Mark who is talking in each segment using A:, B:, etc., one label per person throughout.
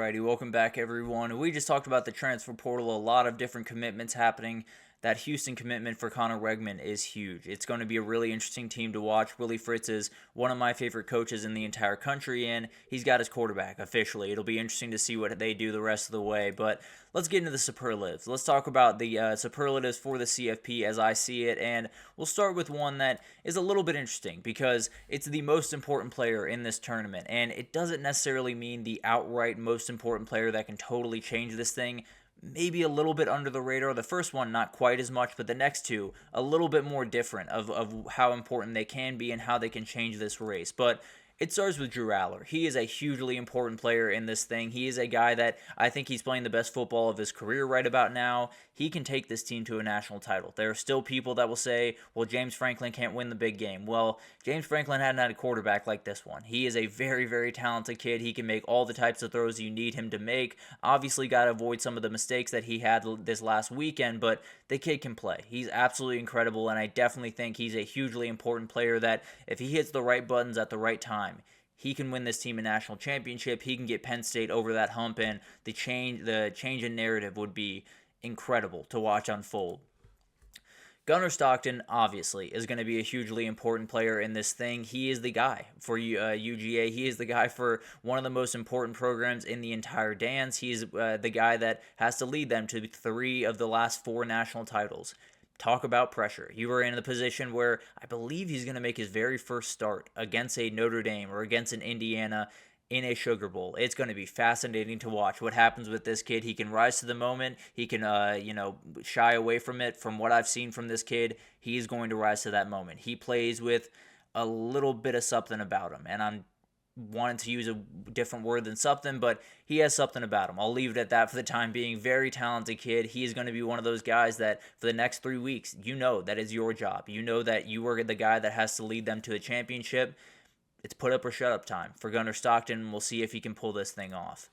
A: Alrighty, welcome back everyone. We just talked about the transfer portal, a lot of different commitments happening. That Houston commitment for Connor Wegman is huge. It's going to be a really interesting team to watch. Willie Fritz is one of my favorite coaches in the entire country, and he's got his quarterback officially. It'll be interesting to see what they do the rest of the way, but let's get into the superlatives. Let's talk about the superlatives for the CFP as I see it, and we'll start with one that is a little bit interesting because it's the most important player in this tournament, and it doesn't necessarily mean the outright most important player that can totally change this thing. Maybe a little bit under the radar. The first one, not quite as much, but the next two, a little bit more different of how important they can be and how they can change this race. But it starts with Drew Aller. He is a hugely important player in this thing. He is a guy that I think he's playing the best football of his career right about now. He can take this team to a national title. There are still people that will say, well, James Franklin can't win the big game. Well, James Franklin hadn't had a quarterback like this one. He is a very, very talented kid. He can make all the types of throws you need him to make. Obviously, got to avoid some of the mistakes that he had this last weekend, but the kid can play. He's absolutely incredible, and I definitely think he's a hugely important player that if he hits the right buttons at the right time, he can win this team a national championship. He can get Penn State over that hump, and the change in narrative would be incredible to watch unfold. Gunnar Stockton, obviously, is going to be a hugely important player in this thing. He is the guy for UGA. He is the guy for one of the most important programs in the entire dance. He's the guy that has to lead them to 3 of the last 4 national titles. Talk about pressure. You are in the position where I believe he's going to make his very first start against a Notre Dame or against an Indiana in a Sugar Bowl. It's going to be fascinating to watch what happens with this kid. He can rise to the moment. He can, shy away from it. From what I've seen from this kid, he's going to rise to that moment. He plays with a little bit of something about him, and I'm wanted to use a different word than something, but he has something about him. I'll leave it at that for the time being. Very talented kid. He is going to be one of those guys that for the next 3 weeks, you know that is your job. You know that you are the guy that has to lead them to a championship. It's put up or shut up time for Gunnar Stockton. We'll see if he can pull this thing off.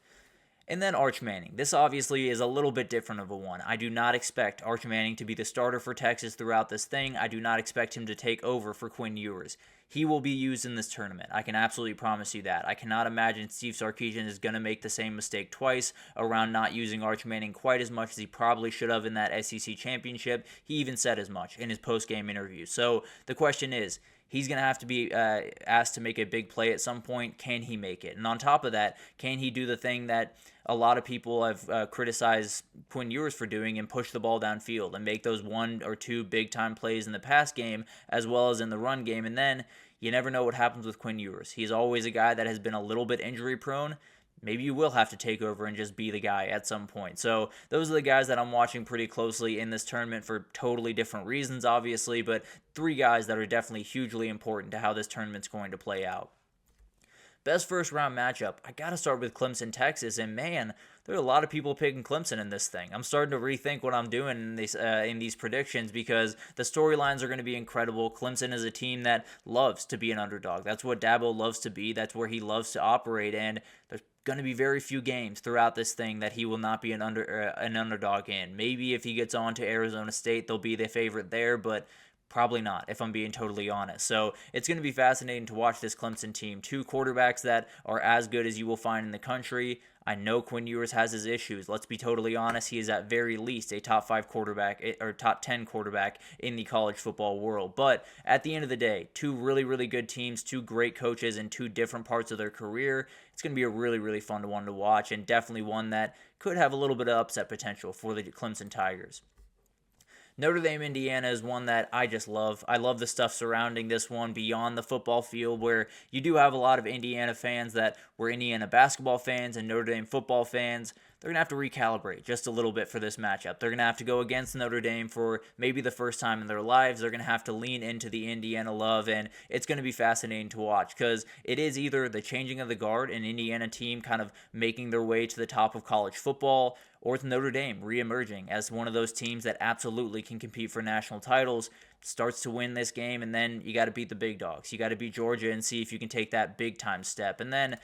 A: And then Arch Manning. This obviously is a little bit different of a one. I do not expect Arch Manning to be the starter for Texas throughout this thing. I do not expect him to take over for Quinn Ewers. He will be used in this tournament. I can absolutely promise you that. I cannot imagine Steve Sarkisian is going to make the same mistake twice around not using Arch Manning quite as much as he probably should have in that SEC championship. He even said as much in his post-game interview. So the question is, he's going to have to be asked to make a big play at some point. Can he make it? And on top of that, can he do the thing that a lot of people have criticized Quinn Ewers for doing and push the ball downfield and make those 1 or 2 big-time plays in the pass game as well as in the run game? And then you never know what happens with Quinn Ewers. He's always a guy that has been a little bit injury-prone. Maybe you will have to take over and just be the guy at some point. So those are the guys that I'm watching pretty closely in this tournament for totally different reasons, obviously, but 3 guys that are definitely hugely important to how this tournament's going to play out. Best first round matchup, I got to start with Clemson, Texas, and man, there are a lot of people picking Clemson in this thing. I'm starting to rethink what I'm doing in these predictions because the storylines are going to be incredible. Clemson is a team that loves to be an underdog. That's what Dabo loves to be. That's where he loves to operate, and there's going to be very few games throughout this thing that he will not be an underdog in. Maybe if he gets on to Arizona State, they'll be the favorite there, but probably not, if I'm being totally honest. So it's going to be fascinating to watch this Clemson team. 2 quarterbacks that are as good as you will find in the country. I know Quinn Ewers has his issues. Let's be totally honest. He is at very least a top 5 quarterback or top 10 quarterback in the college football world. But at the end of the day, 2 really, really good teams, 2 great coaches in 2 different parts of their career. It's going to be a really, really fun one to watch, and definitely one that could have a little bit of upset potential for the Clemson Tigers. Notre Dame, Indiana is one that I just love. I love the stuff surrounding this one beyond the football field, where you do have a lot of Indiana fans that were Indiana basketball fans and Notre Dame football fans. They're going to have to recalibrate just a little bit for this matchup. They're going to have to go against Notre Dame for maybe the first time in their lives. They're going to have to lean into the Indiana love, and it's going to be fascinating to watch because it is either the changing of the guard, an Indiana team kind of making their way to the top of college football, or it's Notre Dame reemerging as one of those teams that absolutely can compete for national titles, starts to win this game, and then you got to beat the big dogs. You got to beat Georgia and see if you can take that big-time step. And then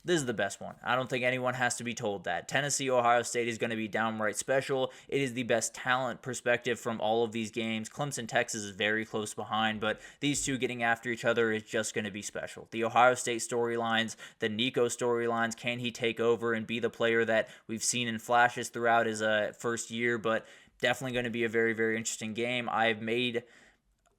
A: This is the best one. I don't think anyone has to be told that. Tennessee, Ohio State is going to be downright special. It is the best talent perspective from all of these games. Clemson, Texas is very close behind, but these two getting after each other is just going to be special. The Ohio State storylines, the Nico storylines, can he take over and be the player that we've seen in flashes throughout his first year, but definitely going to be a very, very interesting game. I've made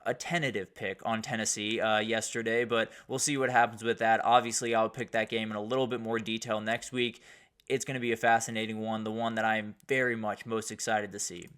A: a tentative pick on Tennessee yesterday, but we'll see what happens with that. Obviously, I'll pick that game in a little bit more detail next week. It's going to be a fascinating one, the one that I am very much most excited to see.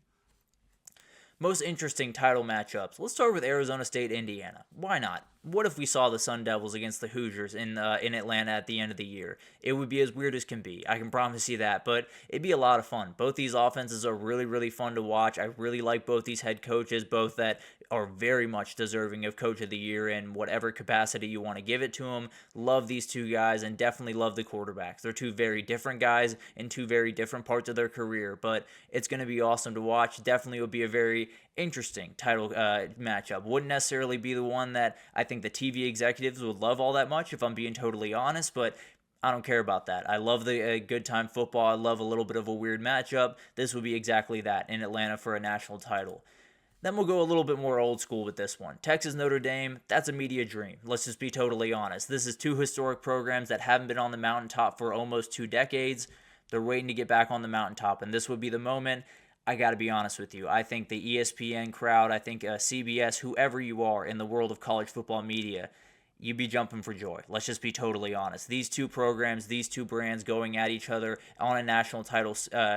A: Most interesting title matchups. Let's start with Arizona State, Indiana. Why not? What if we saw the Sun Devils against the Hoosiers in Atlanta at the end of the year? It would be as weird as can be. I can promise you that, but it'd be a lot of fun. Both these offenses are really, really fun to watch. I really like both these head coaches, both that are very much deserving of Coach of the Year in whatever capacity you want to give it to them. Love these two guys and definitely love the quarterbacks. They're two very different guys in two very different parts of their career, but it's going to be awesome to watch. Definitely will be a very interesting title matchup. Wouldn't necessarily be the one that I think the TV executives would love all that much, if I'm being totally honest, but I don't care about that. I love the good time football. I love a little bit of a weird matchup. This would be exactly that in Atlanta for a national title. Then we'll go a little bit more old school with this one. Texas Notre Dame, that's a media dream. Let's just be totally honest. This is two historic programs that haven't been on the mountaintop for almost 2 decades. They're waiting to get back on the mountaintop, and this would be the moment. I got to be honest with you. I think the ESPN crowd, I think CBS, whoever you are in the world of college football media, you'd be jumping for joy. Let's just be totally honest. These two programs, these two brands going at each other on a national title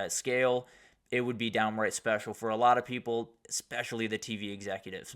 A: scale, it would be downright special for a lot of people, especially the TV executives.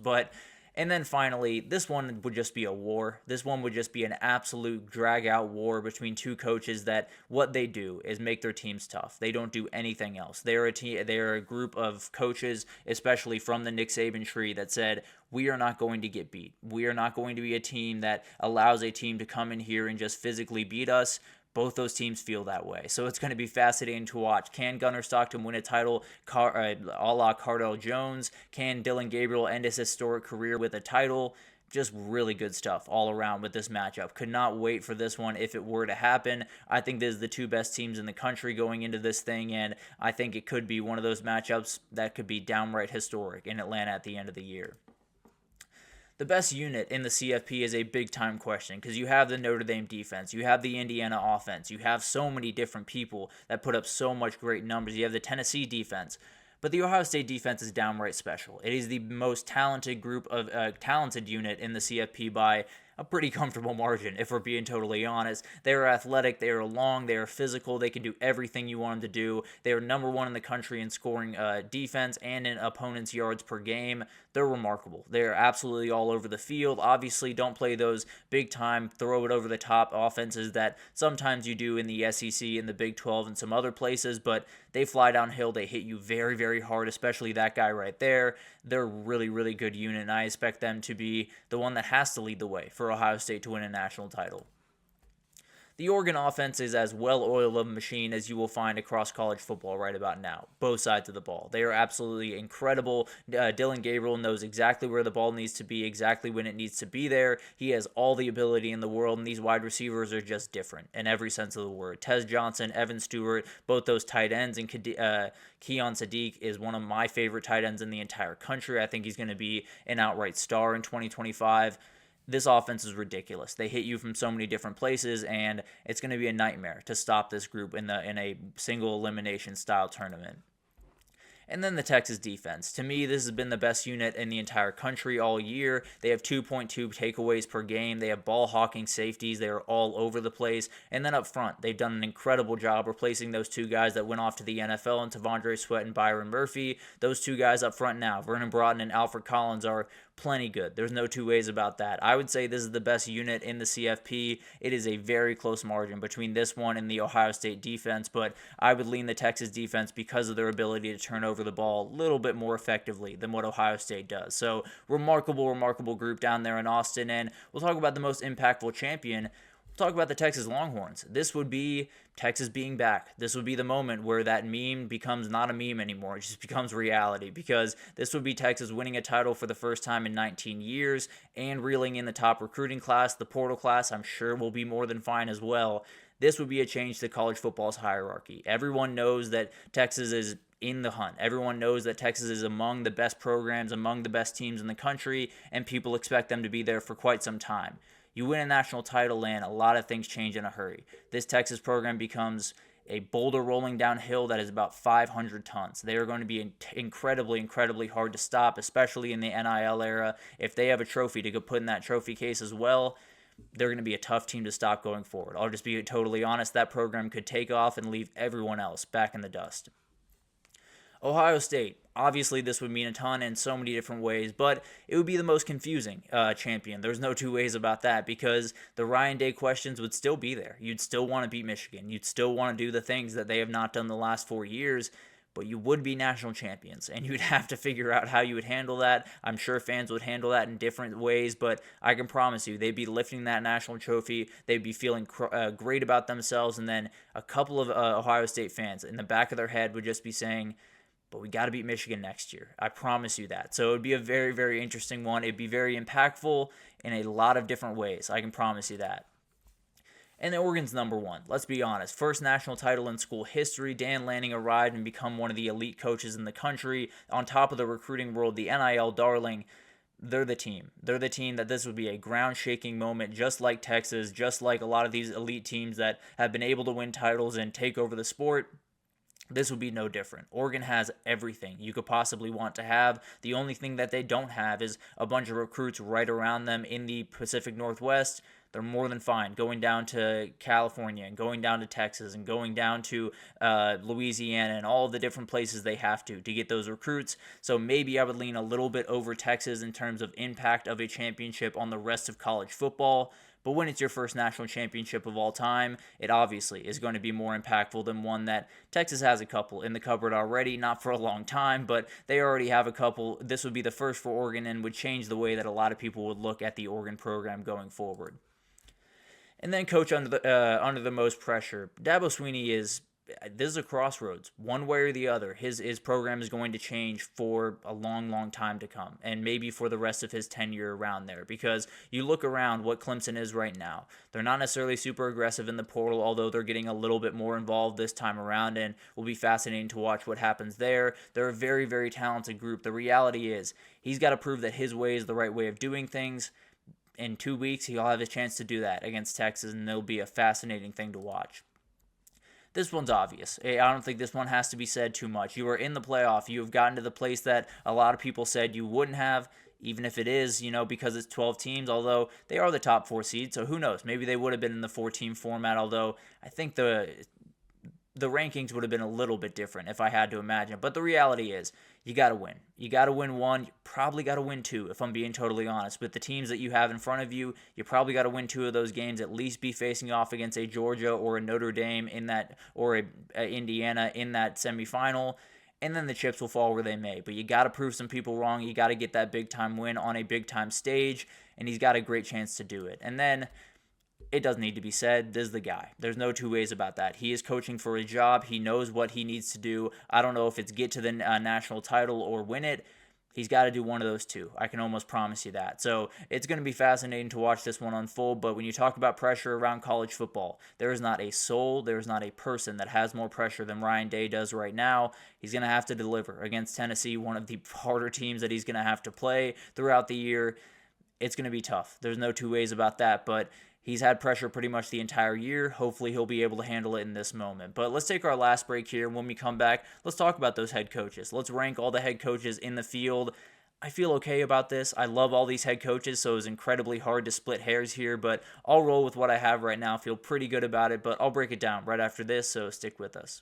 A: And then finally, this one would just be a war. This one would just be an absolute drag-out war between two coaches that what they do is make their teams tough. They don't do anything else. They're a group of coaches, especially from the Nick Saban tree, that said, we are not going to get beat. We are not going to be a team that allows a team to come in here and just physically beat us. Both those teams feel that way. So it's going to be fascinating to watch. Can Gunnar Stockton win a title a la Cardell Jones? Can Dylan Gabriel end his historic career with a title? Just really good stuff all around with this matchup. Could not wait for this one if it were to happen. I think this is the two best teams in the country going into this thing, and I think it could be one of those matchups that could be downright historic in Atlanta at the end of the year. The best unit in the CFP is a big-time question because you have the Notre Dame defense, you have the Indiana offense, you have so many different people that put up so much great numbers. You have the Tennessee defense, but the Ohio State defense is downright special. It is the most talented group of talented unit in the CFP by a pretty comfortable margin, if we're being totally honest. They are athletic, they are long, they are physical, they can do everything you want them to do. They are number one in the country in scoring defense and in opponents' yards per game. They're remarkable. They're absolutely all over the field. Obviously, don't play those big-time, throw-it-over-the-top offenses that sometimes you do in the SEC and the Big 12 and some other places, but they fly downhill. They hit you very, very hard, especially that guy right there. They're a really, really good unit, and I expect them to be the one that has to lead the way for Ohio State to win a national title. The Oregon offense is as well-oiled of a machine as you will find across college football right about now, both sides of the ball. They are absolutely incredible. Dylan Gabriel knows exactly where the ball needs to be, exactly when it needs to be there. He has all the ability in the world, and these wide receivers are just different in every sense of the word. Tez Johnson, Evan Stewart, both those tight ends, and Keon Sadiq is one of my favorite tight ends in the entire country. I think he's going to be an outright star in 2025. This offense is ridiculous. They hit you from so many different places, and it's going to be a nightmare to stop this group in a single elimination style tournament. And then the Texas defense. To me, this has been the best unit in the entire country all year. They have 2.2 takeaways per game. They have ball-hawking safeties. They are all over the place. And then up front, they've done an incredible job replacing those two guys that went off to the NFL, and Tavondre Sweat and Byron Murphy. Those two guys up front now, Vernon Broughton and Alfred Collins, are plenty good. There's no two ways about that. I would say this is the best unit in the CFP. It is a very close margin between this one and the Ohio State defense, but I would lean the Texas defense because of their ability to turn over the ball a little bit more effectively than what Ohio State does. So remarkable group down there in Austin, and we'll talk about the most impactful champion. Talk about the Texas Longhorns. This would be Texas being back. This would be the moment where that meme becomes not a meme anymore. It just becomes reality, because this would be Texas winning a title for the first time in 19 years and reeling in the top recruiting class. The portal class, I'm sure, will be more than fine as well. This would be a change to college football's hierarchy. Everyone knows that Texas is in the hunt. Everyone knows that Texas is among the best programs, among the best teams in the country, and people expect them to be there for quite some time. You win a national title and a lot of things change in a hurry. This Texas program becomes a boulder rolling downhill that is about 500 tons. They are going to be incredibly, incredibly hard to stop, especially in the NIL era. If they have a trophy to go put in that trophy case as well, they're going to be a tough team to stop going forward. I'll just be totally honest, that program could take off and leave everyone else back in the dust. Ohio State, obviously this would mean a ton in so many different ways, but it would be the most confusing champion. There's no two ways about that because the Ryan Day questions would still be there. You'd still want to beat Michigan. You'd still want to do the things that they have not done the last 4 years, but you would be national champions, and you'd have to figure out how you would handle that. I'm sure fans would handle that in different ways, but I can promise you they'd be lifting that national trophy. They'd be feeling great about themselves, and then a couple of Ohio State fans in the back of their head would just be saying, but we got to beat Michigan next year. I promise you that. So it would be a very, very interesting one. It'd be very impactful in a lot of different ways. I can promise you that. And Oregon's number one. Let's be honest. First national title in school history. Dan Lanning arrived and become one of the elite coaches in the country. On top of the recruiting world, the NIL darling. They're the team. They're the team that this would be a ground-shaking moment, just like Texas, just like a lot of these elite teams that have been able to win titles and take over the sport. This would be no different. Oregon has everything you could possibly want to have. The only thing that they don't have is a bunch of recruits right around them in the Pacific Northwest. They're more than fine going down to California and going down to Texas and going down to Louisiana and all the different places they have to get those recruits. So maybe I would lean a little bit over Texas in terms of impact of a championship on the rest of college football. But when it's your first national championship of all time, it obviously is going to be more impactful than one that Texas has a couple in the cupboard already, not for a long time, but they already have a couple. This would be the first for Oregon and would change the way that a lot of people would look at the Oregon program going forward. And then coach under the most pressure. Dabo Swinney this is a crossroads. One way or the other, his program is going to change for a long, long time to come, and maybe for the rest of his tenure around there, because you look around what Clemson is right now. They're not necessarily super aggressive in the portal, although they're getting a little bit more involved this time around, and will be fascinating to watch what happens there. They're a very, very talented group. The reality is he's got to prove that his way is the right way of doing things. In 2 weeks, he'll have a chance to do that against Texas, and it'll be a fascinating thing to watch. This one's obvious. I don't think this one has to be said too much. You are in the playoff. You have gotten to the place that a lot of people said you wouldn't have, even if it is, because it's 12 teams, although they are the top 4 seeds, so who knows? Maybe they would have been in the 4-team format, although I think the rankings would have been a little bit different if I had to imagine. But the reality is, you got to win. You got to win one. You probably got to win 2, if I'm being totally honest. With the teams that you have in front of you, you probably got to win 2 of those games, at least be facing off against a Georgia or a Notre Dame in that, or a Indiana in that semifinal. And then the chips will fall where they may. But you got to prove some people wrong. You got to get that big-time win on a big-time stage, and he's got a great chance to do it. And then it doesn't need to be said, this is the guy. There's no two ways about that. He is coaching for a job. He knows what he needs to do. I don't know if it's get to the national title or win it. He's got to do one of those two. I can almost promise you that. So it's going to be fascinating to watch this one unfold. But when you talk about pressure around college football, there is not a soul, there is not a person that has more pressure than Ryan Day does right now. He's going to have to deliver against Tennessee, one of the harder teams that he's going to have to play throughout the year. It's going to be tough. There's no two ways about that. But he's had pressure pretty much the entire year. Hopefully he'll be able to handle it in this moment. But let's take our last break here. When we come back, let's talk about those head coaches. Let's rank all the head coaches in the field. I feel okay about this. I love all these head coaches, so it's incredibly hard to split hairs here. But I'll roll with what I have right now. I feel pretty good about it, but I'll break it down right after this, so stick with us.